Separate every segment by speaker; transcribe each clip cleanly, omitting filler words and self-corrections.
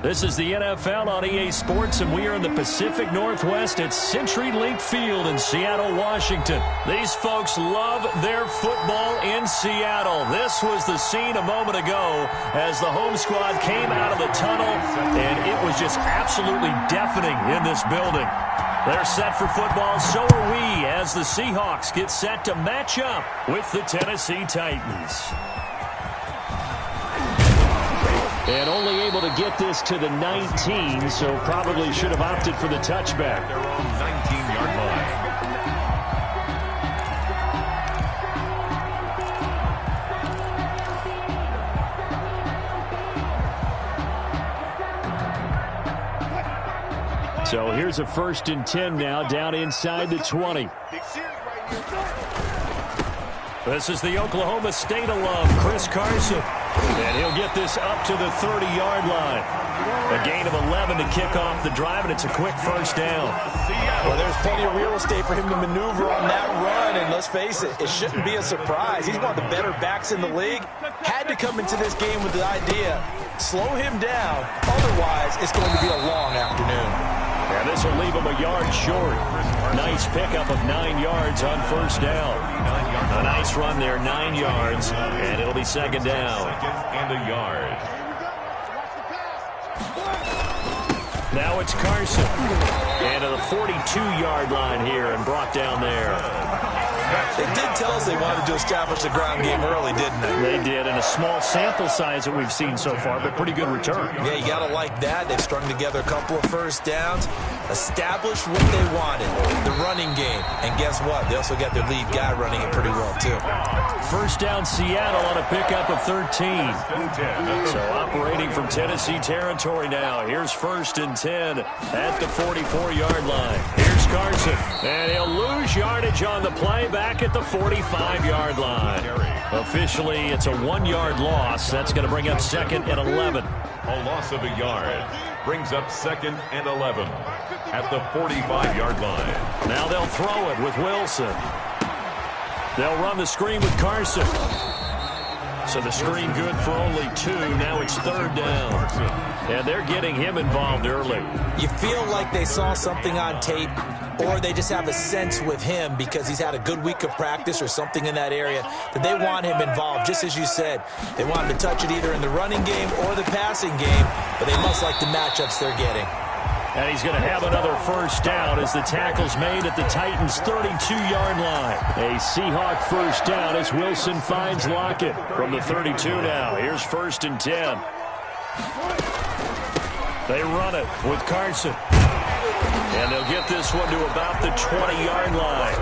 Speaker 1: This is the NFL on EA Sports, and we are in the Pacific Northwest at CenturyLink Field in Seattle, Washington. These folks love their football in Seattle. This was the scene a moment ago as the home squad came out of the tunnel, and it was just absolutely deafening in this building. They're set for football, so are we, as the Seahawks get set to match up with the Tennessee Titans. And only able to get this to the 19, so probably should have opted for the touchback.
Speaker 2: Their own 19-yard
Speaker 1: line. So here's a 1st and 10 now, down inside the 20. This is the Oklahoma State alum, Chris Carson. And he'll get this up to the 30-yard line. A gain of 11 to kick off the drive, and it's a quick 1st down.
Speaker 3: Well, there's plenty of real estate for him to maneuver on that run, and let's face it, it shouldn't be a surprise. He's one of the better backs in the league. Had to come into this game with the idea, slow him down, otherwise it's going to be a long afternoon.
Speaker 1: And this will leave him a yard short. Nice pickup of 9 yards on 1st down. A nice run there, 9 yards, and it'll be 2nd down.
Speaker 2: And a yard.
Speaker 1: Now it's Carson. And to the 42-yard line here and brought down there.
Speaker 3: They did tell us they wanted to establish the ground game early, didn't they?
Speaker 1: They did, and a small sample size that we've seen so far, but pretty good return.
Speaker 3: Yeah, you got to like that. They've strung together a couple of 1st downs, established what they wanted, the running game. And guess what? They also got their lead guy running it pretty well, too.
Speaker 1: 1st down Seattle on a pickup of 13. So operating from Tennessee territory now. Here's 1st and 10 at the 44-yard line. Here's Carson, and he'll lose yardage on the play back at the 45-yard line. Officially, it's a 1-yard loss. That's going to bring up 2nd and 11.
Speaker 2: A loss of a yard brings up 2nd and 11 at the 45-yard line.
Speaker 1: Now they'll throw it with Wilson. They'll run the screen with Carson. So the screen good for only 2. Now it's 3rd down. And they're getting him involved early.
Speaker 3: You feel like they saw something on tape, or they just have a sense with him because he's had a good week of practice or something in that area that they want him involved. Just as you said, they want him to touch it either in the running game or the passing game, but they must like the matchups they're getting.
Speaker 1: And he's going to have another 1st down as the tackle's made at the Titans' 32-yard line. A Seahawk 1st down as Wilson finds Lockett from the 32 now. Here's 1st and 10. They run it with Carson. And they'll get this one to about the 20-yard line.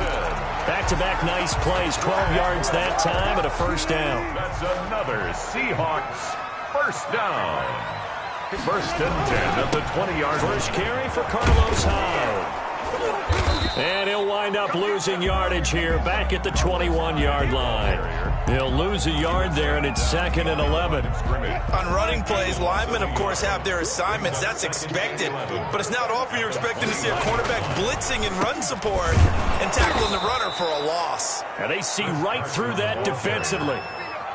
Speaker 1: Back-to-back nice plays, 12 yards that time, and a 1st down.
Speaker 2: That's another Seahawks 1st down. 1st and 10 at the 20-yard line.
Speaker 1: First carry for Carlos Hyde. And he'll wind up losing yardage here back at the 21-yard line. He'll lose a yard there, and it's 2nd and 11.
Speaker 3: On running plays, linemen, of course, have their assignments. That's expected. But it's not often you're expecting to see a quarterback blitzing in run support and tackling the runner for a loss.
Speaker 1: And they see right through that defensively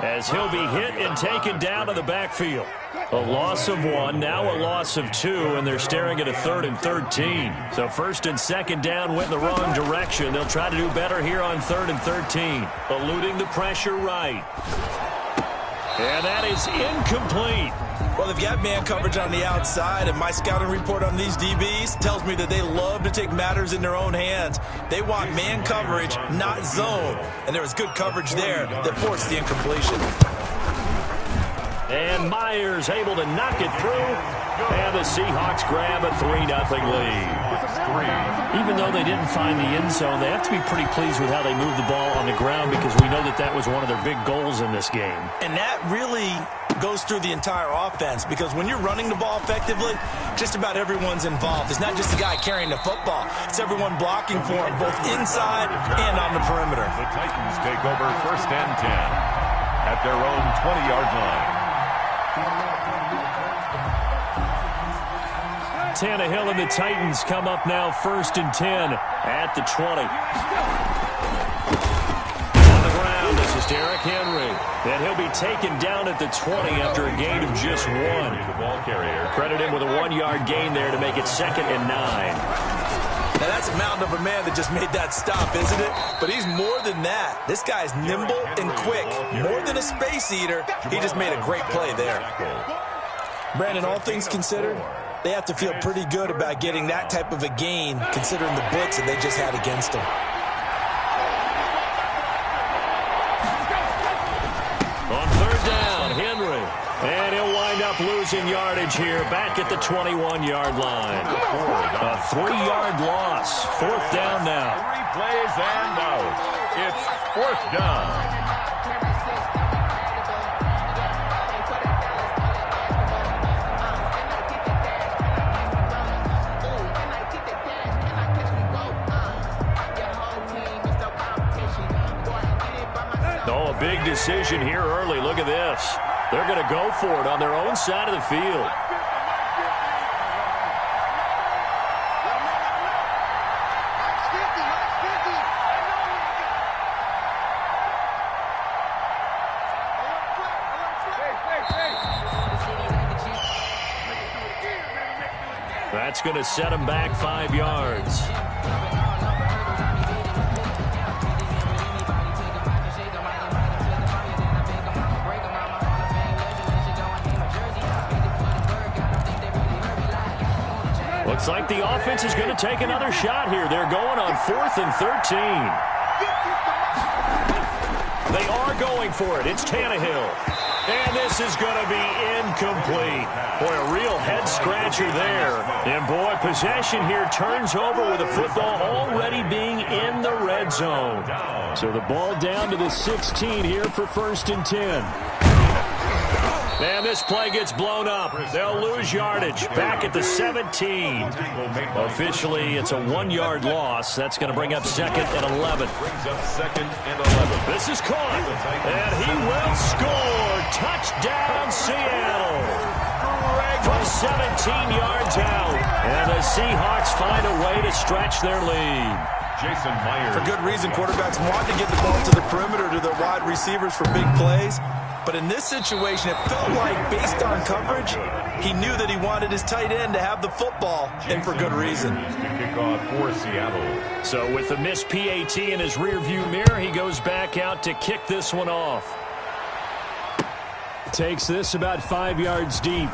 Speaker 1: as he'll be hit and taken down to the backfield. A loss of 1, now a loss of 2, and they're staring at a 3rd and 13. So 1st and 2nd down went in the wrong direction. They'll try to do better here on 3rd and 13. Eluding the pressure right. And that is incomplete.
Speaker 3: Well, they've got man coverage on the outside, and my scouting report on these DBs tells me that they love to take matters in their own hands. They want man coverage, not zone. And there was good coverage there that forced the incompletion.
Speaker 1: And Myers able to knock it through. And the Seahawks grab a 3-0 lead. Even though they didn't find the end zone, they have to be pretty pleased with how they moved the ball on the ground because we know that that was one of their big goals in this game.
Speaker 3: And that really goes through the entire offense because when you're running the ball effectively, just about everyone's involved. It's not just the guy carrying the football. It's everyone blocking for him, both inside and on the perimeter.
Speaker 2: The Titans take over 1st and 10 at their own 20-yard line.
Speaker 1: Tannehill and the Titans come up now 1st and 10 at the 20. On the ground, this is Derrick Henry. And he'll be taken down at the 20 after a gain of just 1. Credit him with a 1-yard gain there to make it 2nd and 9.
Speaker 3: Now, that's a mountain of a man that just made that stop, isn't it? But he's more than that. This guy's nimble and quick. More than a space eater, he just made a great play there. Brandon, all things considered, they have to feel pretty good about getting that type of a gain, considering the blitz that they just had against them.
Speaker 1: On 3rd down, Henry. And he'll wind up losing yardage here back at the 21-yard line. A 3-yard loss. 4th down now.
Speaker 2: 3 plays and out. It's 4th down.
Speaker 1: Oh, a big decision here early. Look at this. They're going to go for it on their own side of the field. That's going to set them back 5 yards. Looks like the offense is going to take another shot here. They're going on 4th and 13. They are going for it. It's Tannehill. And this is going to be incomplete. Boy, a real head-scratcher there. And, boy, possession here turns over with the football already being in the red zone. So the ball down to the 16 here for 1st and 10. And this play gets blown up. They'll lose yardage back at the 17. Officially, it's a 1-yard loss. That's going to bring up 2nd and 11. This is caught. And he will score. Touchdown, Seattle. From 17 yards out. And the Seahawks find a way to stretch their lead.
Speaker 2: Jason Myers.
Speaker 3: For good reason, quarterbacks want to get the ball to the perimeter to their wide receivers for big plays. But in this situation, it felt like, based on coverage, he knew that he wanted his tight end to have the football, and for good reason.
Speaker 2: Kickoff for Seattle.
Speaker 1: So with the missed PAT in his rearview mirror, he goes back out to kick this one off. Takes this about 5 yards deep.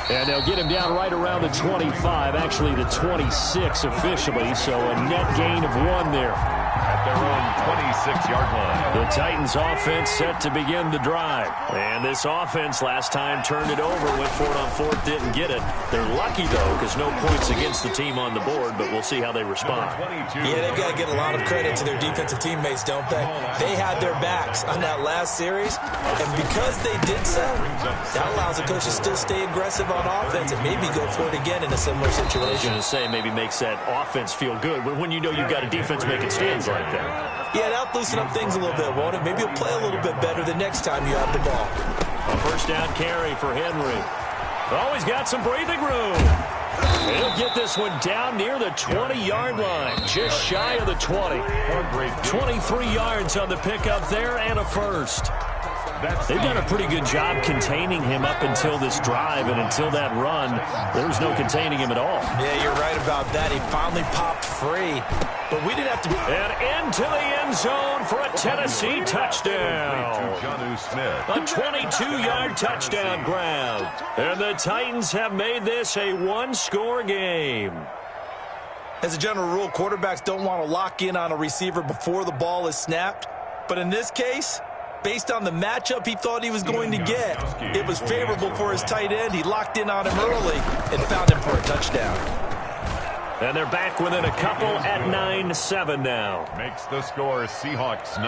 Speaker 1: And they'll get him down right around the 25, actually the 26 officially, so a net gain of 1 there.
Speaker 2: At their own 26-yard line.
Speaker 1: The Titans offense set to begin the drive. And this offense last time turned it over, went for it on 4th, didn't get it. They're lucky, though, because no points against the team on the board, but we'll see how they respond.
Speaker 3: Yeah, they've got to get a lot of credit to their defensive teammates, don't they? They had their backs on that last series, and because they did so, that allows the coach to still stay aggressive on offense and maybe go for it again in a similar situation.
Speaker 1: I was going to say, maybe makes that offense feel good when you know you've got a defense making stands like that.
Speaker 3: Yeah, that'll loosen up things a little bit, won't it? Maybe you'll play a little bit better the next time you have the ball.
Speaker 1: A 1st down carry for Henry. Oh, he's got some breathing room. He'll get this one down near the 20-yard line, just shy of the 20. 23 yards on the pickup there and a 1st. They've done a pretty good job containing him up until this drive, and until that run, there was no containing him at all.
Speaker 3: Yeah, you're right about that. He finally popped free, but we didn't have to.
Speaker 1: And into the end zone for a Tennessee touchdown. A 22-yard touchdown grab. And the Titans have made this a 1-score game.
Speaker 3: As a general rule, quarterbacks don't want to lock in on a receiver before the ball is snapped, but in this case, based on the matchup he thought he was going to get, it was favorable for his tight end. He locked in on him early and found him for a touchdown.
Speaker 1: And they're back within a couple at 9-7 now.
Speaker 2: Makes the score Seahawks 9,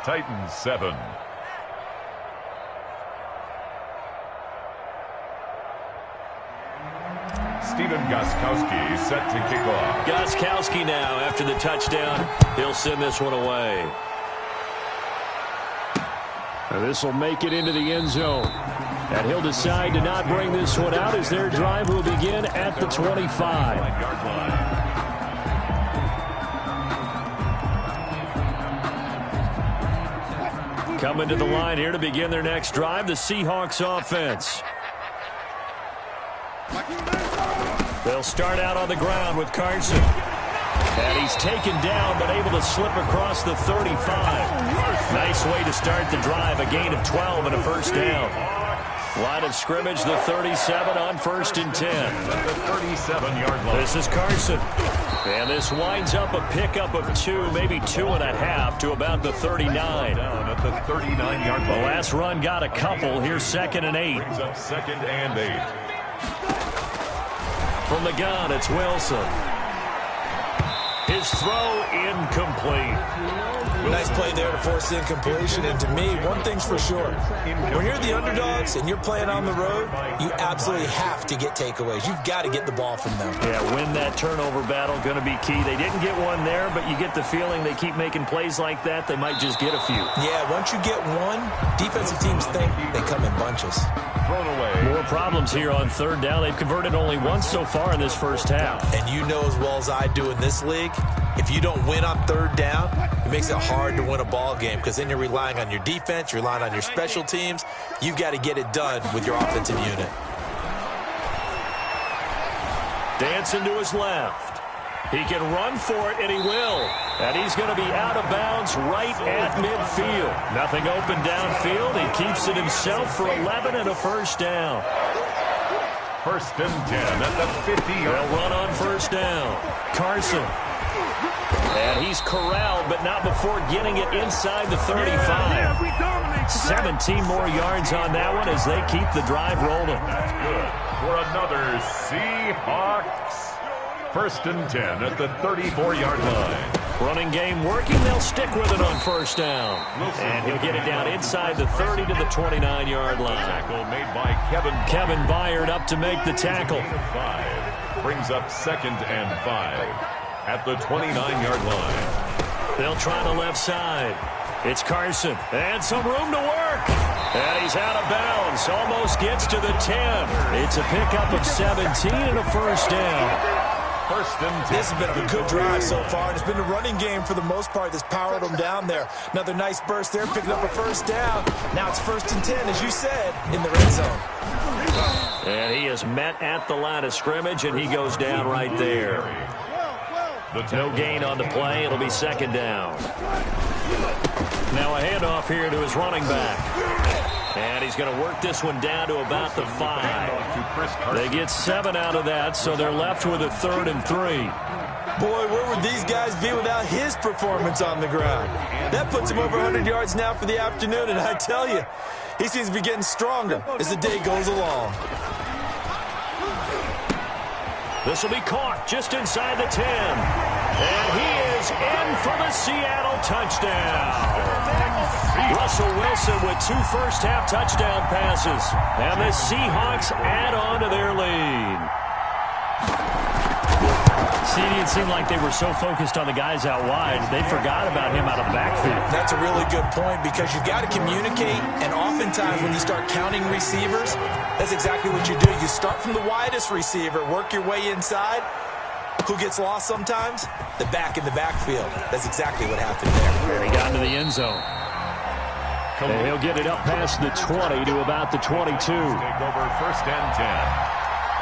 Speaker 2: Titans 7. Stephen Gostkowski set to kick off.
Speaker 1: Gostkowski now, after the touchdown, he'll send this one away. This will make it into the end zone. And he'll decide to not bring this one out as their drive will begin at the 25. Coming to the line here to begin their next drive, the Seahawks offense. They'll start out on the ground with Carson. And he's taken down, but able to slip across the 35. Nice way to start the drive, a gain of 12 and a first down. Line of scrimmage, the 37 on 1st and 10.
Speaker 2: At the 37-yard line.
Speaker 1: This is Carson. And this winds up a pickup of 2, maybe 2.5 to about the 39.
Speaker 2: Down at the 39-yard line.
Speaker 1: The last run got a couple. Here's 2nd and 8.
Speaker 2: Brings up 2nd and 8.
Speaker 1: From the gun, it's Wilson. His throw incomplete.
Speaker 3: Nice play there to force incompletion. And to me, one thing's for sure. When you're the underdogs and you're playing on the road, you absolutely have to get takeaways. You've got to get the ball from them.
Speaker 1: Yeah, win that turnover battle, going to be key. They didn't get one there, but you get the feeling they keep making plays like that, they might just get a few.
Speaker 3: Yeah, once you get one, defensive teams think they come in bunches.
Speaker 2: Thrown away.
Speaker 1: More problems here on 3rd down. They've converted only once so far in this first half.
Speaker 3: And you know as well as I do in this league, if you don't win on 3rd down, it makes it hard to win a ball game because then you're relying on your defense, you're relying on your special teams. You've got to get it done with your offensive unit.
Speaker 1: Dancing to his left. He can run for it, and he will. And he's going to be out of bounds right at midfield. Nothing open downfield. He keeps it himself for 11 and a first down.
Speaker 2: 1st and 10 at the 50-yard line.
Speaker 1: They'll run on 1st down. Carson. And he's corralled, but not before getting it inside the 35. 17 more yards on that one as they keep the drive rolling.
Speaker 2: That's good for another Seahawks. 1st and 10 at the 34-yard line.
Speaker 1: Running game working. They'll stick with it on 1st down. And he'll get it down inside the 30 to the 29-yard line.
Speaker 2: Tackle made by
Speaker 1: Kevin Byard up to make the tackle.
Speaker 2: 5 brings up 2nd and 5 at the 29-yard line.
Speaker 1: They'll try the left side. It's Carson. And some room to work. And he's out of bounds. Almost gets to the 10. It's a pickup of 17 and a first down.
Speaker 2: 1st and 10.
Speaker 3: This has been a good drive so far. It's been a running game for the most part that's powered them down there. Another nice burst there, picking up a first down. Now it's 1st and 10, as you said, in the red zone.
Speaker 1: And he is met at the line of scrimmage, and he goes down right there. No gain on the play. It'll be 2nd down. Now a handoff here to his running back. And he's going to work this one down to about the 5. They get 7 out of that, so they're left with a 3rd and 3.
Speaker 3: Boy, where would these guys be without his performance on the ground? That puts him over 100 yards now for the afternoon, and I tell you, he seems to be getting stronger as the day goes along.
Speaker 1: This will be caught just inside the 10. And he is in for the Seattle touchdown. Russell Wilson with 2 first-half touchdown passes. And the Seahawks add on to their lead. See, it seemed like they were so focused on the guys out wide, they forgot about him out of the backfield.
Speaker 3: That's a really good point because you've got to communicate, and oftentimes when you start counting receivers, that's exactly what you do. You start from the widest receiver, work your way inside. Who gets lost sometimes? The back in the backfield. That's exactly what happened there.
Speaker 1: And he got into the end zone. And he'll get it up past the 20 to about the 22.
Speaker 2: Take over 1st and 10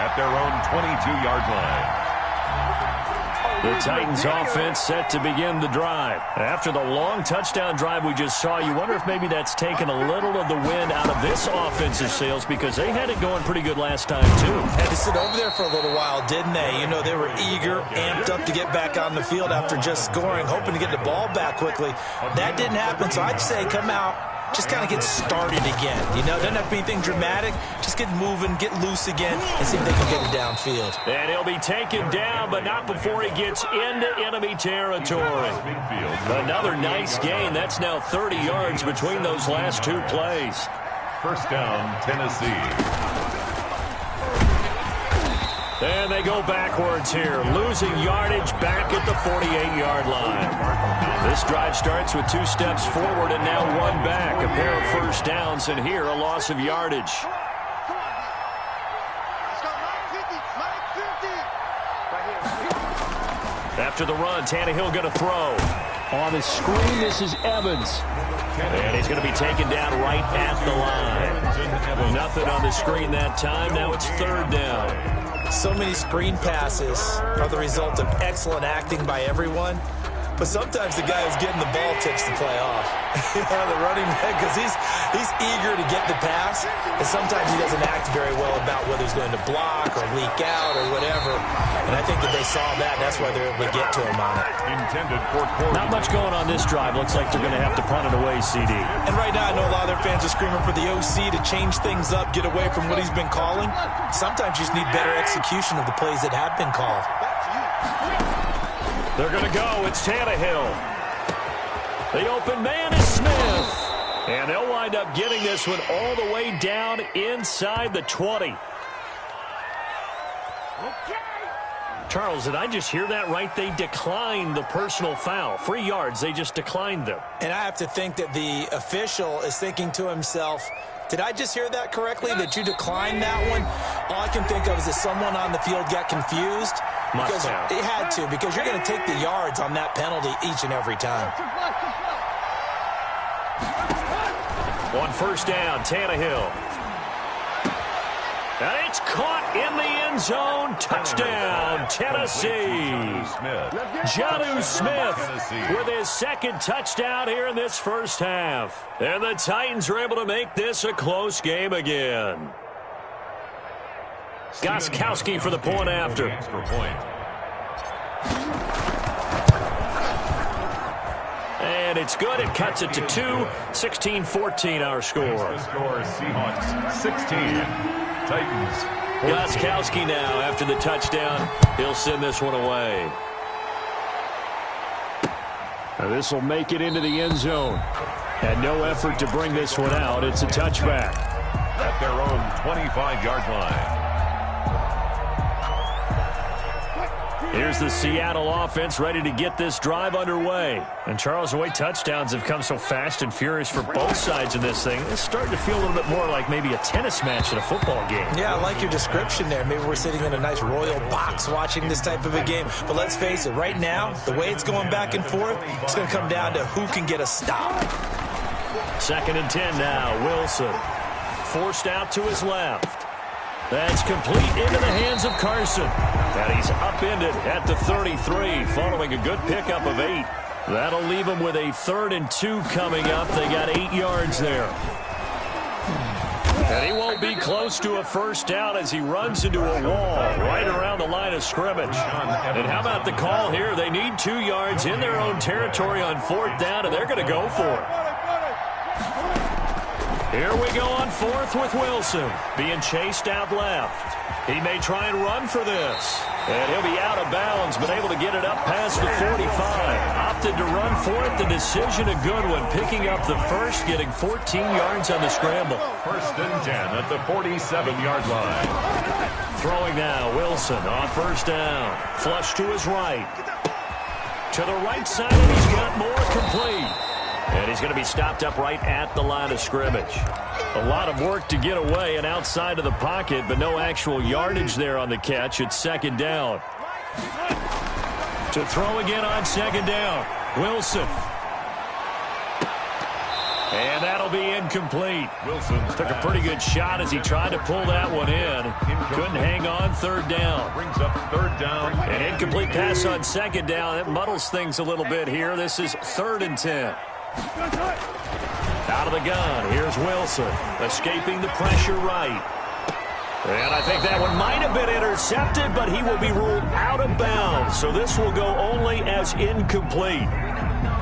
Speaker 2: at their own 22-yard line.
Speaker 1: The Titans offense set to begin the drive. After the long touchdown drive we just saw, you wonder if maybe that's taken a little of the wind out of this offensive sails because they had it going pretty good last time, too.
Speaker 3: Had to sit over there for a little while, didn't they? You know, they were eager, amped up to get back on the field after just scoring, hoping to get the ball back quickly. That didn't happen, so I'd say come out, just kind of get started again. You know, doesn't have to be anything dramatic. Just get moving, get loose again, and see if they can get it downfield.
Speaker 1: And he'll be taken down, but not before he gets into enemy territory. Another nice gain. That's now 30 yards between those last 2 plays.
Speaker 2: 1st down, Tennessee.
Speaker 1: And they go backwards here, losing yardage back at the 48-yard line. This drive starts with 2 steps forward and now 1 back. A pair of first downs, and here a loss of yardage. After the run, Tannehill going to throw. On the screen, this is Evans. And he's going to be taken down right at the line. Nothing on the screen that time. Now it's third down.
Speaker 3: So many screen passes are the result of excellent acting by everyone. But sometimes the guy who's getting the ball takes the play off. The running back, because he's eager to get the pass, and sometimes he doesn't act very well about whether he's going to block or leak out or whatever. And I think that they saw that. That's why they're able to get to him on it.
Speaker 2: Intended for Corey.
Speaker 1: Not much going on this drive. Looks like they're going to have to punt it away, CD.
Speaker 3: And right now, I know a lot of their fans are screaming for the OC to change things up, get away from what he's been calling. Sometimes you just need better execution of the plays that have been called.
Speaker 1: They're going to go. It's Tannehill. The open man is Smith. And they'll wind up getting this one all the way down inside the 20. Charles, did I just hear that right? They declined the personal foul. 3 yards. They just declined them.
Speaker 3: And I have to think that the official is thinking to himself, did I just hear that correctly, that you declined that one? All I can think of is that someone on the field got confused. Because it had to, because you're going to take the yards on that penalty each and every time.
Speaker 1: On first down, Tannehill. And it's caught in the end zone. Touchdown, Tennessee. Jonnu Smith with his second touchdown here in this first half. And the Titans are able to make this a close game again. gravesKING for the point after. And it's good. It cuts it to 2. 16-14 our score.
Speaker 2: Seahawks 16. Titans 14.
Speaker 1: gravesKING now after the touchdown. He'll send this one away. Now this will make it into the end zone. And no effort to bring this one out. It's a touchback.
Speaker 2: At their own 25-yard line.
Speaker 1: Here's the Seattle offense ready to get this drive underway. And Charles, the way touchdowns have come so fast and furious for both sides in this thing, it's starting to feel a little bit more like maybe a tennis match in a football game. Yeah, I like your description there. Maybe we're sitting in a nice royal box watching this type of a game. But let's face it, right now, the way it's going back and forth, it's going to come down to who can get a stop. 2nd and 10 now. Wilson forced out to his left. That's complete into the hands of Carson. And he's upended at the 33 following a good pickup of 8. That'll leave him with a 3rd and 2 coming up. They got 8 yards there. And he won't be close to a first down as he runs into a wall right around the line of scrimmage. And how about the call here? They need 2 yards in their own territory on 4th down, and they're going to go for it. Here we go on 4th with Wilson being chased out left. He may try and run for this. And he'll be out of bounds, but able to get it up past the 45. Opted to run for it. The decision a good one. Picking up the first, getting 14 yards on the scramble.
Speaker 2: 1st and 10 at the 47-yard line.
Speaker 1: Throwing now, Wilson on first down. Flush to his right. To the right side, and he's got more complete. And he's going to be stopped up right at the line of scrimmage. A lot of work to get away and outside of the pocket, but no actual yardage there on the catch. It's 2nd down. To throw again on 2nd down. Wilson. And that'll be incomplete.
Speaker 2: Wilson
Speaker 1: took a pretty good shot as he tried to pull that one in. Couldn't hang on. 3rd down.
Speaker 2: Brings up 3rd down.
Speaker 1: An incomplete pass on 2nd down. It muddles things a little bit here. This is 3rd and 10. Out of the gun, here's Wilson, escaping the pressure right. And I think that one might have been intercepted, but he will be ruled out of bounds. So this will go only as incomplete.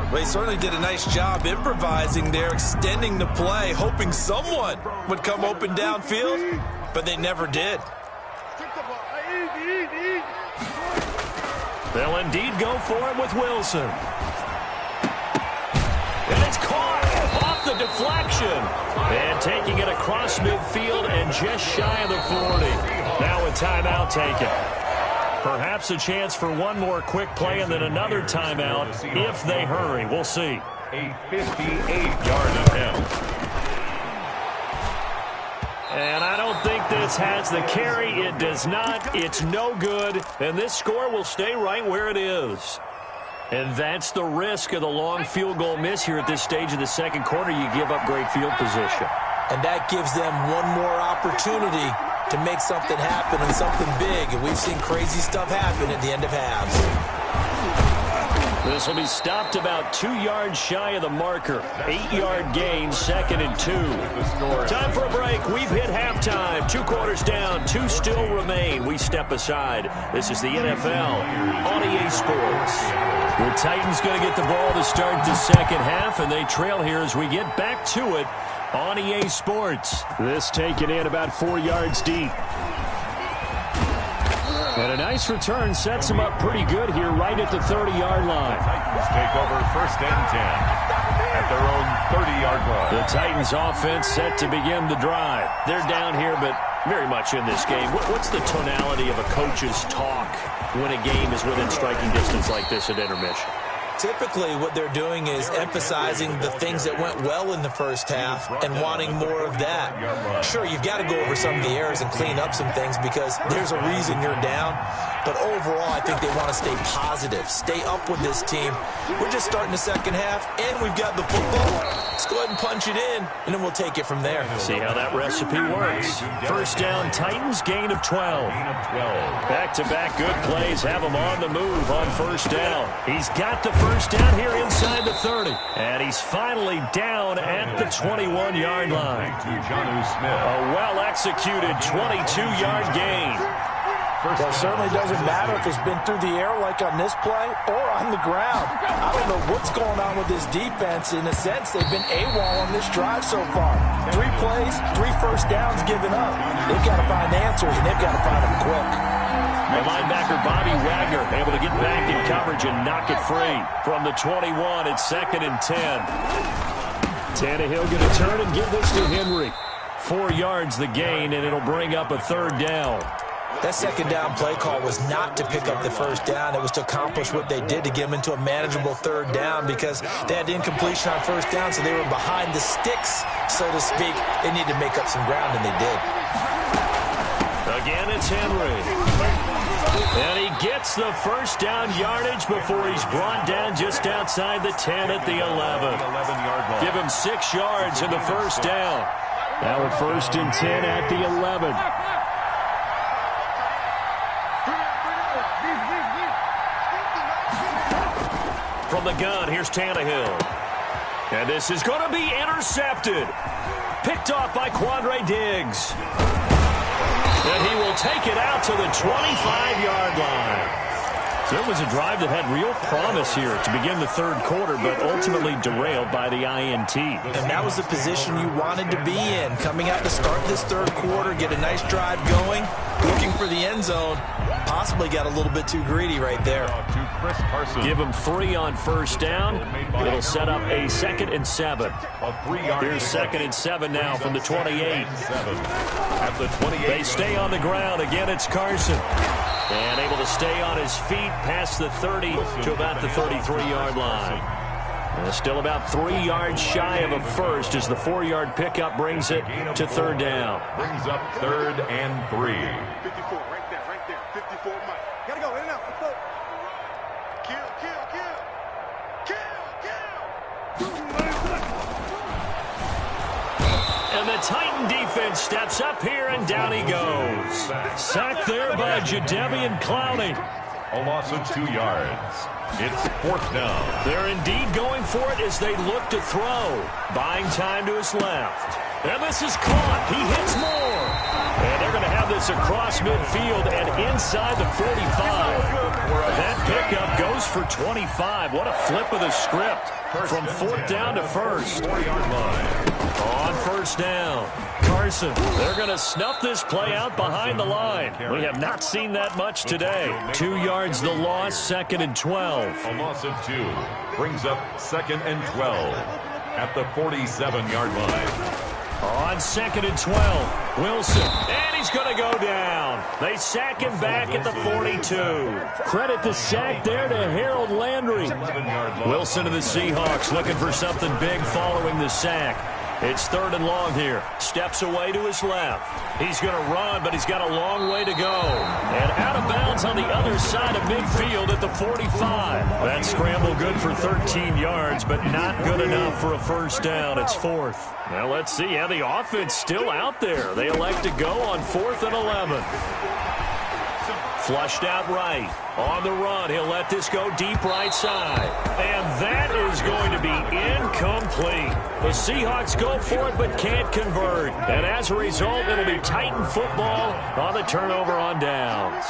Speaker 3: Well, he certainly did a nice job improvising there, extending the play, hoping someone would come open downfield, but they never did.
Speaker 1: They'll indeed go for it with Wilson. And it's caught off the deflection. And taking it across midfield and just shy of the 40. Now a timeout taken. Perhaps a chance for one more quick play and then another timeout if they hurry. We'll see.
Speaker 2: A 58-yard attempt.
Speaker 1: And I don't think this has the carry. It does not. It's no good. And this score will stay right where it is. And that's the risk of the long field goal miss here at this stage of the second quarter. You give up great field position.
Speaker 3: And that gives them one more opportunity to make something happen and something big. And we've seen crazy stuff happen at the end of halves.
Speaker 1: This will be stopped about 2 yards shy of the marker. 8-yard gain, 2nd and 2. Time for a break. We've hit halftime. 2 quarters down, 2 still remain. We step aside. This is the NFL on EA Sports. The Titans going to get the ball to start the second half, and they trail here as we get back to it on EA Sports. This taken in about 4 yards deep. And a nice return sets them up pretty good here right at the 30-yard line.
Speaker 2: The Titans take over 1st and 10 at their own 30-yard line.
Speaker 1: The Titans offense set to begin the drive. They're down here, but very much in this game. What's the tonality of a coach's talk when a game is within striking distance like this at intermission?
Speaker 3: Typically, what they're doing is emphasizing the things that went well in the first half and wanting more of that. Sure, you've got to go over some of the errors and clean up some things because there's a reason you're down. But overall, I think they want to stay positive, stay up with this team. We're just starting the second half, and we've got the football. Let's go ahead and punch it in, and then we'll take it from there.
Speaker 1: See how that recipe works. First down, Titans, gain of 12. Back-to-back good plays have him on the move on first down. He's got the first down here inside the 30. And he's finally down at the 21-yard line. A well-executed 22-yard gain.
Speaker 4: Well, it certainly doesn't matter if it's been through the air like on this play or on the ground. I don't know what's going on with this defense. In a sense, they've been AWOL on this drive so far. 3 plays, 3 first downs given up. They've got to find answers, and they've got to find them quick.
Speaker 1: The linebacker Bobby Wagner able to get back in coverage and knock it free. From the 21, it's 2nd and 10. Tannehill going to turn and give this to Henry. 4 yards the gain, and it'll bring up a 3rd down.
Speaker 3: That second down play call was not to pick up the first down. It was to accomplish what they did to get them into a manageable 3rd down because they had incompletion on first down, so they were behind the sticks, so to speak. They needed to make up some ground, and they did.
Speaker 1: Again, it's Henry. And he gets the first down yardage before he's brought down just outside the 10 at the 11. Give him 6 yards in the first down. Now a 1st and 10 at the 11. From the gun, here's Tannehill. And this is going to be intercepted. Picked off by Quandre Diggs. And he will take it out to the 25-yard line. So it was a drive that had real promise here to begin the 3rd quarter, but ultimately derailed by the INT.
Speaker 3: And that was the position you wanted to be in. Coming out to start this 3rd quarter, get a nice drive going, looking for the end zone. Possibly got a little bit too greedy right there.
Speaker 1: Give him 3 on first down. It'll set up a 2nd and 7. Here's 2nd and 7 now from the 28. They stay on the ground. Again, it's Carson. And able to stay on his feet past the 30 to about the 33-yard line. And still about 3 yards shy of a first as the 4-yard pickup brings it to 3rd down.
Speaker 2: Brings up 3rd and 3.
Speaker 5: 54, right there, 54, Mike. Gotta go, in and out, let's go. Kill.
Speaker 1: And the Titan defense steps up here, and down he goes. Sacked there by Jadeveon Clowney.
Speaker 2: A loss of 2 yards. It's 4th down.
Speaker 1: They're indeed going for it as they look to throw. Buying time to his left. And this is caught. He hits more. And they're going to have this across midfield and inside the 45. That pickup goes for 25. What a flip of the script. From 4th down to 1st.
Speaker 2: 4-yard line.
Speaker 1: On first down, Carson. They're going to snuff this play out behind the line. We have not seen that much today. 2 yards the loss, 2nd and 12.
Speaker 2: A loss of 2 brings up 2nd and 12 at the 47-yard line.
Speaker 1: On 2nd and 12, Wilson, and he's going to go down. They sack him back at the 42. Credit the sack there to Harold Landry. Wilson of the Seahawks looking for something big following the sack. It's 3rd and long here. Steps away to his left. He's going to run, but he's got a long way to go. And out of bounds on the other side of midfield at the 45. That scramble good for 13 yards, but not good enough for a first down. It's 4th. Now let's see how the offense still out there. They elect to go on 4th and 11. Flushed out right. On the run, he'll let this go deep right side. And that is going to be incomplete. The Seahawks go for it but can't convert. And as a result, it'll be Titan football on the turnover on downs.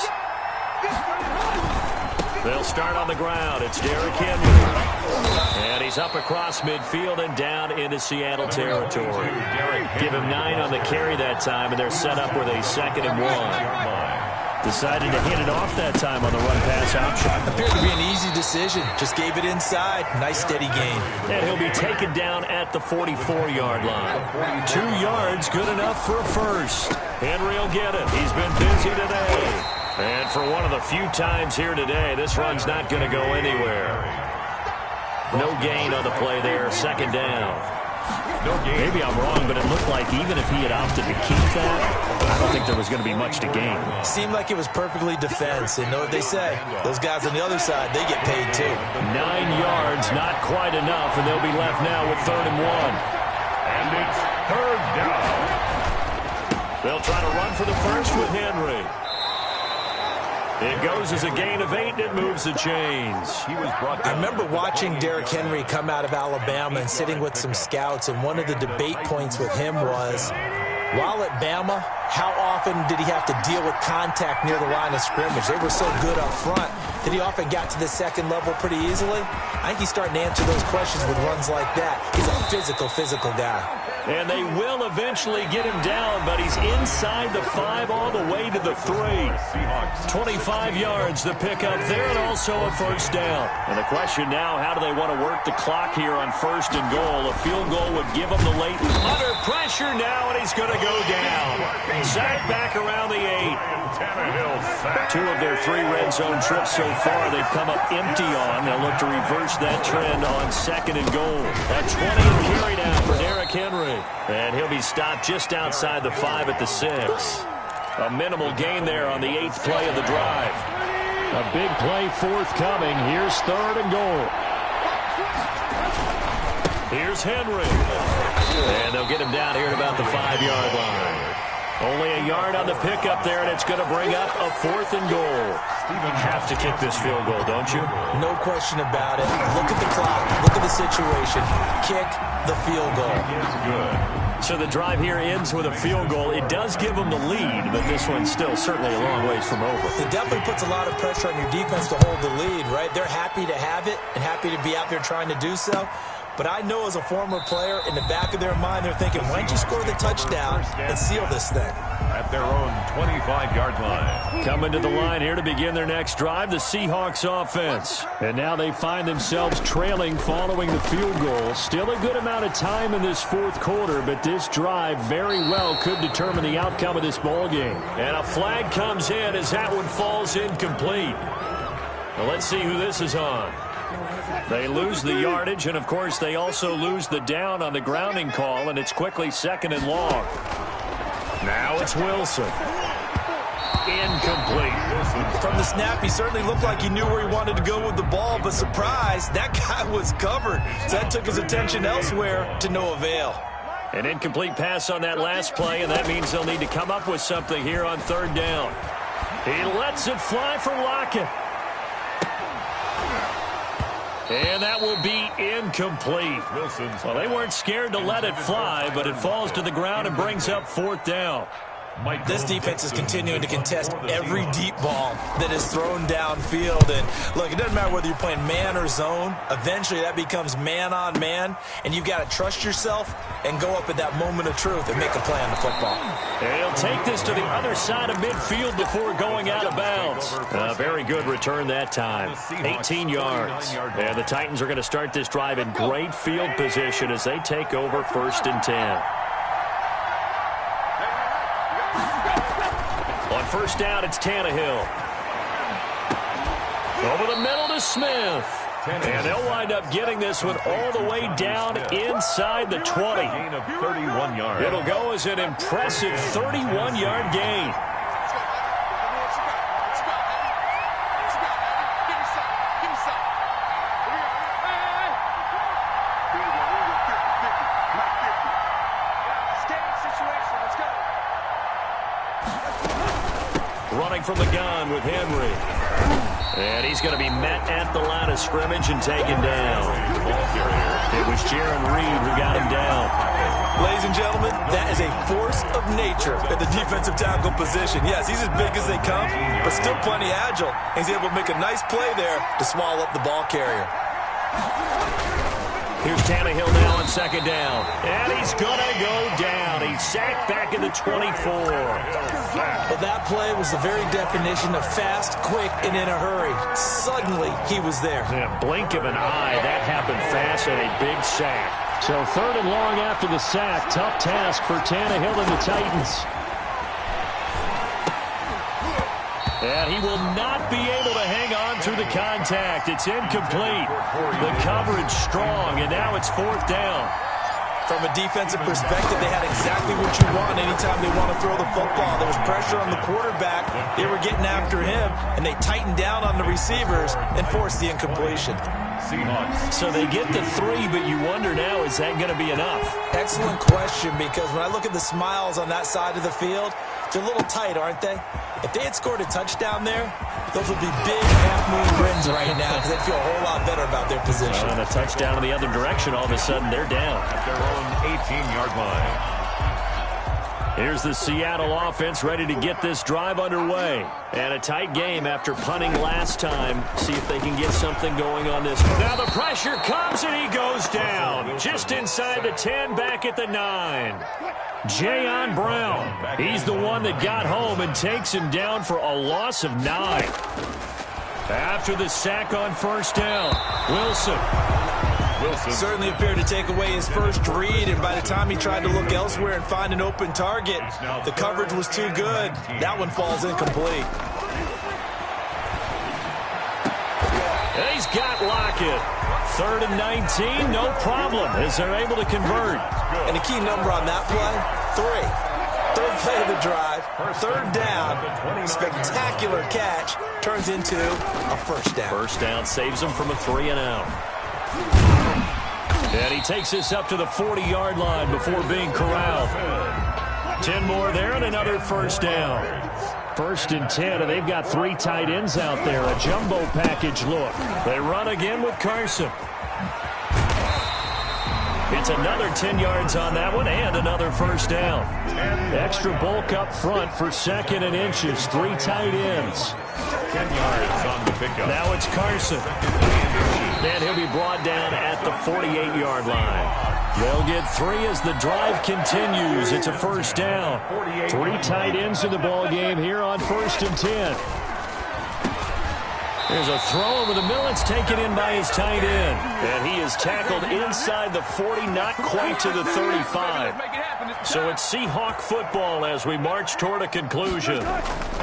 Speaker 1: They'll start on the ground. It's Derrick Henry. And he's up across midfield and down into Seattle territory. Give him 9 on the carry that time, and they're set up with a 2nd and 1. Decided to hand it off that time on the run-pass option.
Speaker 3: Appeared to be an easy decision. Just gave it inside. Nice steady gain.
Speaker 1: And he'll be taken down at the 44-yard line. 2 yards, good enough for a first. Henry will get it. He's been busy today. And for one of the few times here today, this run's not going to go anywhere. No gain on the play there. 2nd down. Maybe I'm wrong, but it looked like even if he had opted to keep that, I don't think there was going to be much to gain.
Speaker 3: Seemed like it was perfectly defense. And know what they say? Those guys on the other side, they get paid too.
Speaker 1: 9 yards, not quite enough, and they'll be left now with 3rd and 1.
Speaker 2: And it's 3rd down.
Speaker 1: They'll try to run for the first with Henry. It goes as a gain of 8, and it moves the chains.
Speaker 3: I remember watching Derrick Henry come out of Alabama and sitting with some scouts, and one of the debate points with him was, while at Bama, how often did he have to deal with contact near the line of scrimmage? They were so good up front that he often got to the 2nd level pretty easily. I think he's starting to answer those questions with runs like that. He's a physical guy.
Speaker 1: And they will eventually get him down, but he's inside the 5 all the way to the 3. 25 yards the pickup there, and also a first down. And the question now, how do they want to work the clock here on 1st and goal? A field goal would give them the late. Under pressure now, and he's going to go down. Sacked back around the 8. 2 of their 3 red zone trips so far they've come up empty on. They'll look to reverse that trend on 2nd and goal. That 20 carry down for Derrick Henry. And he'll be stopped just outside the 5 at the 6. A minimal gain there on the 8th play of the drive. A big play forthcoming. Here's 3rd and goal. Here's Henry. And they'll get him down here at about the 5-yard line. Only a yard on the pickup there, and it's going to bring up a 4th and goal. Have to kick this field goal, don't you?
Speaker 3: No question about it. Look at the clock. Look at the situation. Kick the field goal.
Speaker 1: So the drive here ends with a field goal. It does give them the lead, but this one's still certainly a long ways from over.
Speaker 3: It definitely puts a lot of pressure on your defense to hold the lead, right? They're happy to have it and happy to be out there trying to do so. But I know as a former player, in the back of their mind, they're thinking, why don't you score the touchdown and seal this thing?
Speaker 2: At their own 25-yard line.
Speaker 1: Coming to the line here to begin their next drive, the Seahawks offense. And now they find themselves trailing following the field goal. Still a good amount of time in this 4th quarter, but this drive very well could determine the outcome of this ball game. And a flag comes in as that one falls incomplete. Now let's see who this is on. They lose the yardage, and, of course, they also lose the down on the grounding call, and it's quickly 2nd and long. Now it's Wilson. Incomplete.
Speaker 3: From the snap, he certainly looked like he knew where he wanted to go with the ball, but surprise, that guy was covered. So that took his attention elsewhere to no avail.
Speaker 1: An incomplete pass on that last play, and that means they'll need to come up with something here on 3rd down. He lets it fly from Lockett. And that will be incomplete. Well, they weren't scared to let it fly, but it falls to the ground and brings up 4th down.
Speaker 3: This defense is continuing to contest every deep ball that is thrown downfield. And, look, it doesn't matter whether you're playing man or zone. Eventually, that becomes man-on-man, and you've got to trust yourself and go up at that moment of truth and make a play on the football.
Speaker 1: And he'll take this to the other side of midfield before going out of bounds. A very good return that time. 18 yards. And the Titans are going to start this drive in great field position as they take over 1st and 10. On 1st down, it's Tannehill. Over the middle to Smith. And they'll wind up getting this one all the way down inside the 20.
Speaker 2: Gain of 31 yards.
Speaker 1: It'll go as an impressive 31-yard gain. Running from the gun with Henry. And he's going to be met at the line of scrimmage and taken down. It was Jaron Reed who got him down.
Speaker 4: Ladies and gentlemen, that is a force of nature at the defensive tackle position. Yes, he's as big as they come, but still plenty agile. He's able to make a nice play there to swallow up the ball carrier.
Speaker 1: Here's Tannehill now on second down. And he's going to go down. He's sacked back in the 24.
Speaker 3: Well, that play was the very definition of fast, quick, and in a hurry. Suddenly, he was there.
Speaker 1: Yeah, blink of an eye. That happened fast and a big sack. So 3rd and long after the sack. Tough task for Tannehill and the Titans. And he will not be able to hang on through the contact. It's incomplete. The coverage strong, and now it's 4th down.
Speaker 4: From a defensive perspective, they had exactly what you want anytime they want to throw the football. There was pressure on the quarterback. They were getting after him, and they tightened down on the receivers and forced the incompletion.
Speaker 2: Seahawks.
Speaker 1: So they get the 3, but you wonder now, is that going to be enough?
Speaker 3: Excellent question, because when I look at the smiles on that side of the field, they're a little tight, aren't they? If they had scored a touchdown there, those would be big half-moon grins right now because they'd feel a whole lot better about their position.
Speaker 1: And a touchdown in the other direction, all of a sudden they're down.
Speaker 2: At their own 18-yard line.
Speaker 1: Here's the Seattle offense ready to get this drive underway. And a tight game after punting last time. See if they can get something going on this one. Now the pressure comes and he goes down. Just inside the 10, back at the 9. Jayon Brown. He's the one that got home and takes him down for a loss of 9. After the sack on 1st down, Wilson
Speaker 4: certainly appeared to take away his first read, and by the time he tried to look elsewhere and find an open target, the coverage was too good. That one falls incomplete.
Speaker 1: And he's got Lockett. 3rd and 19, no problem, as they're able to convert.
Speaker 4: And the key number on that play, 3. 3rd play of the drive, 3rd down, spectacular catch, turns into a 1st down.
Speaker 1: 1st down saves him from a 3-and-out. And he takes this up to the 40-yard line before being corralled. 10 more there and another 1st down. 1st and 10, and they've got 3 tight ends out there. A jumbo package look. They run again with Carson. It's another 10 yards on that one and another 1st down. Extra bulk up front for 2nd and inches. 3 tight ends.
Speaker 2: 10 yards on the pickup.
Speaker 1: Now it's Carson. And he'll be brought down at the 48-yard line. They'll get 3 as the drive continues. It's a 1st down. 3 tight ends in the ball game here on 1st and 10. There's a throw over the middle. It's taken in by his tight end. And he is tackled inside the 40, not quite to the 35. So it's Seahawk football as we march toward a conclusion.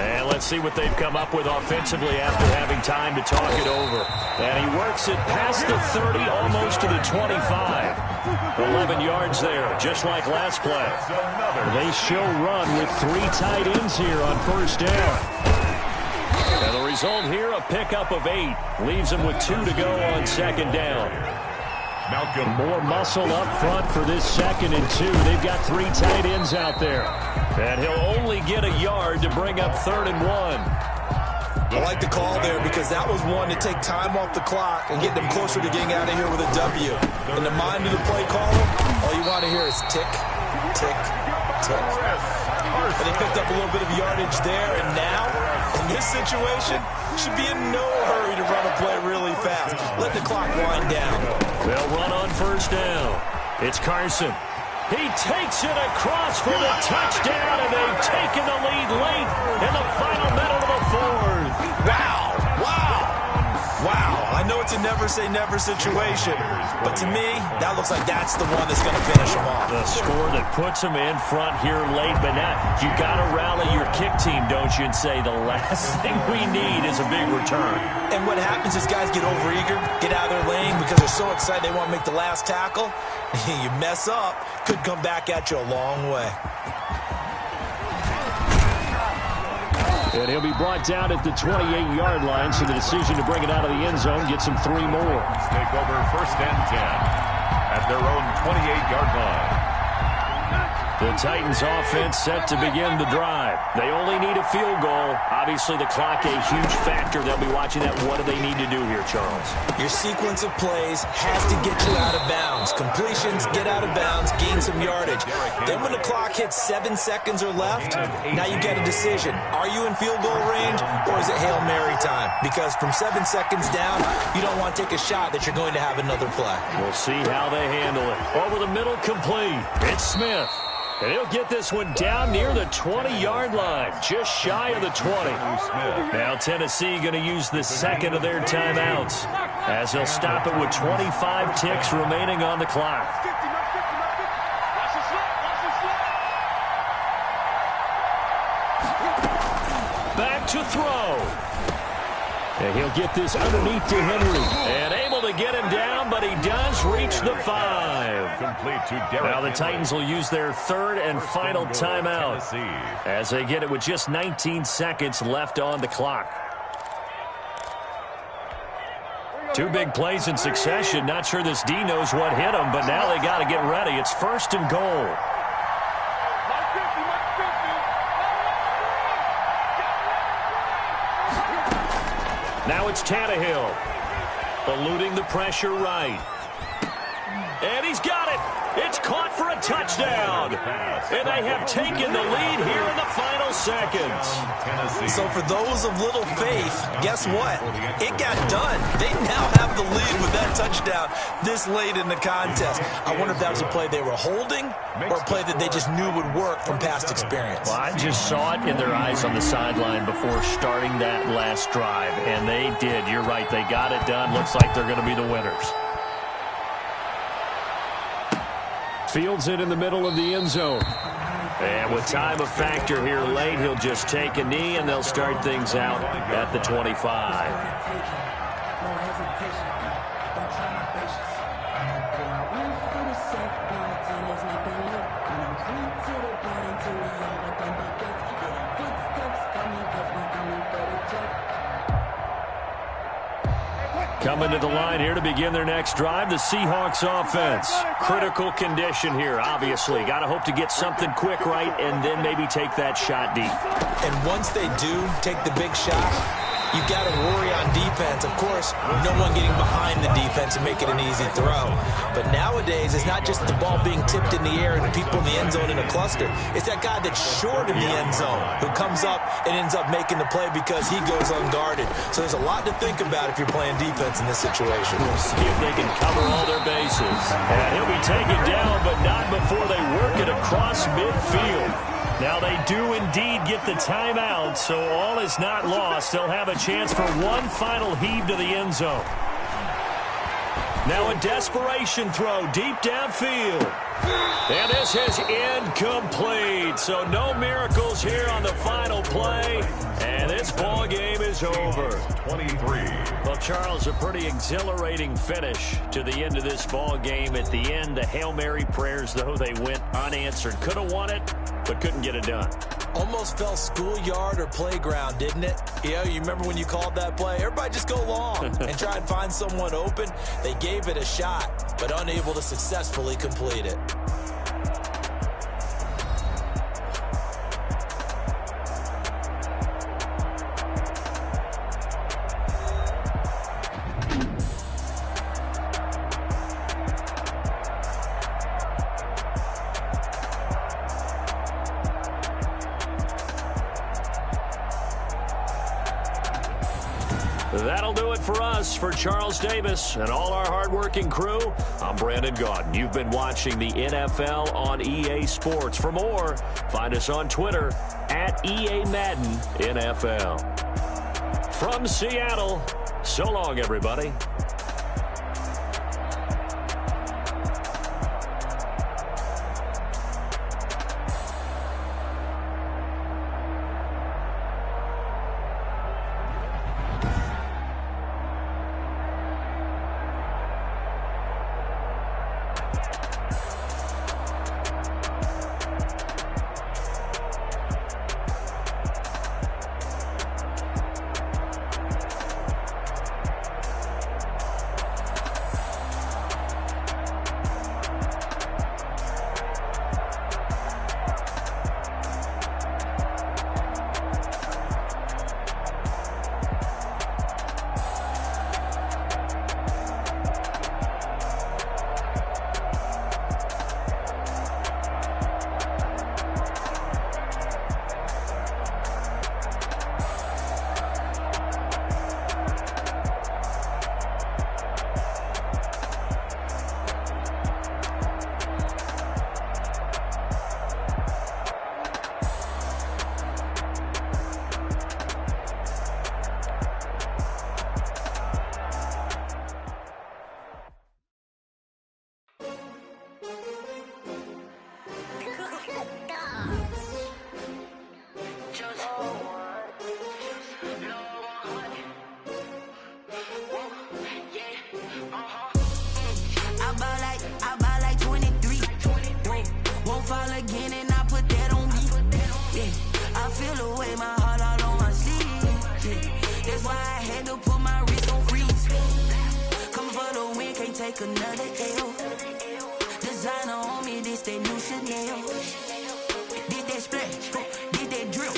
Speaker 1: And let's see what they've come up with offensively after having time to talk it over. And he works it past the 30, almost to the 25. 11 yards there, just like last play. They show run with 3 tight ends here on 1st down. And the result here, a pickup of 8. Leaves him with 2 to go on 2nd down.
Speaker 2: Malcolm.
Speaker 1: More muscle up front for this 2nd and 2. They've got 3 tight ends out there. And he'll only get a yard to bring up 3rd and 1.
Speaker 4: I like the call there because that was one to take time off the clock and get them closer to getting out of here with a W. In the mind of the play caller, all you want to hear is tick, tick, tick. And they picked up a little bit of yardage there, and now, in this situation, should be in no hurry to run a play really fast. Let the clock wind down.
Speaker 1: They'll run on 1st down. It's Carson. He takes it across for the touchdown, and they've taken the lead late in the final minute of the 4th.
Speaker 4: Wow. Wow. Wow. I know it's it's a never-say-never situation. But to me, that looks like that's the one that's going to finish them off.
Speaker 1: The score that puts them in front here late, but now you got to rally your kick team, don't you, and say the last thing we need is a big return.
Speaker 4: And what happens is guys get overeager, get out of their lane because they're so excited they want to make the last tackle. You mess up, could come back at you a long way.
Speaker 1: And he'll be brought down at the 28-yard line, so the decision to bring it out of the end zone gets him 3 more.
Speaker 2: Take over 1st and 10 at their own 28-yard line.
Speaker 1: The Titans offense set to begin the drive. They only need a field goal. Obviously, the clock a huge factor. They'll be watching that. What do they need to do here, Charles?
Speaker 4: Your sequence of plays has to get you out of bounds. Completions, get out of bounds, gain some yardage. Then when the clock hits 7 seconds or left, now you get a decision. Are you in field goal range or is it Hail Mary time? Because from 7 seconds down, you don't want to take a shot that you're going to have another play.
Speaker 1: We'll see how they handle it. Over the middle, complete. It's Smith. And he'll get this one down near the 20-yard line, just shy of the 20. Now Tennessee going to use the second of their timeouts as they'll stop it with 25 ticks remaining on the clock. Back to throw. And he'll get this underneath to Henry. And able to get him down, but he does reach the 5.
Speaker 2: Complete to Derrick.
Speaker 1: Now the Titans will use their third and final timeout as they get it with just 19 seconds left on the clock. 2 big plays in succession. Not sure this D knows what hit him, but now they got to get ready. It's 1st and goal. Now it's Tannehill, eluding the pressure right. And he's got it. It's caught for a touchdown. And they have taken the lead here in the final seconds.
Speaker 4: So for those of little faith, guess what? It got done. They now have the lead with that touchdown this late in the contest. I wonder if that was a play they were holding or a play that they just knew would work from past experience.
Speaker 1: Well, I just saw it in their eyes on the sideline before starting that last drive, and they did. You're right. They got it done. Looks like they're going to be the winners. Fields it in the middle of the end zone. And with time a factor here late, he'll just take a knee, and they'll start things out at the 25. Coming to the line here to begin their next drive, the Seahawks offense. Critical condition here, obviously. Got to hope to get something quick right and then maybe take that shot deep.
Speaker 4: And once they do take the big shot, you got to worry on defense. Of course, no one getting behind the defense and make it an easy throw. But nowadays, it's not just the ball being tipped in the air and the people in the end zone in a cluster. It's that guy that's short in the end zone who comes up and ends up making the play because he goes unguarded. So there's a lot to think about if you're playing defense in this situation.
Speaker 1: We'll see if they can cover all their bases. And he'll be taken down, but not before they work it across midfield. Now they do indeed get the timeout, so all is not lost. They'll have a chance for one final heave to the end zone. Now a desperation throw deep downfield. And this is incomplete. So no miracles here on the final play. And this ball game is over.
Speaker 2: 23.
Speaker 1: Well, Charles, a pretty exhilarating finish to the end of this ball game. At the end, the Hail Mary prayers, though, they went unanswered. Could have won it, but couldn't get it done.
Speaker 4: Almost felt schoolyard or playground, didn't it? You remember when you called that play? Everybody just go long and try and find someone open. They gave it a shot, but unable to successfully complete it.
Speaker 1: That'll do it for us. For Charles Davis and all our hardworking crew, I'm Brandon Gaudin. You've been watching the NFL on EA Sports. For more, find us on Twitter at EA Madden NFL. From Seattle, so long, everybody.
Speaker 6: yeah. I feel the way, my heart all on my sleeve, yeah. That's why I had to put my wrist on freeze. Coming for the win, can't take another L. Designer on me, this that new Chanel. Did that splash, did that drill,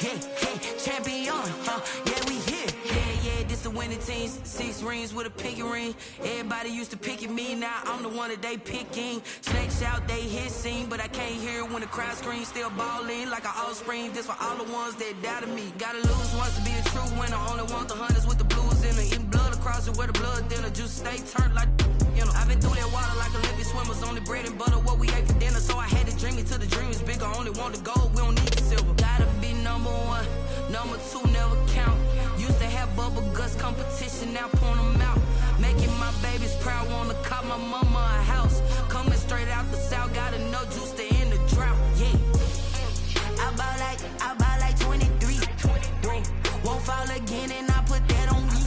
Speaker 6: yeah, yeah. Champion, yeah, we here. Yeah, this the winning teams. 6 rings with a pinky ring. Everybody used to pick at me, now I'm the one that they picking. Snakes out, they hit scene, but I can't hear when the crowd screams. Still ballin' like an offspring. This for all the ones that doubted me. Gotta lose once to be a true winner. Only want the hunters with the blues in it. Eating blood across it where the blood dinner. Juice stay turned like, you know. I've been through that water like Olympic swimmers. Only bread and butter, what we ate for dinner. So I had to dream it till the dream is bigger. Only want the gold, we don't need the silver. Gotta be number 1, number 2 never count. Used to have bubble guts competition, now point them out. Making my babies proud, wanna cop my mama a house. Coming straight out the south, gotta know juice to end the drought, yeah. I buy like 23. Whoa, won't fall again and I put that on me,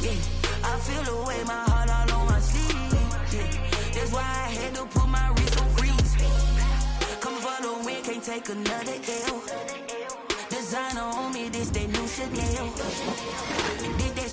Speaker 6: yeah. I feel the way, my heart all on my sleeve, yeah. That's why I had to put my wrist on freeze. Coming for the win, can't take another L. Designer on me, this that new Chanel. Did that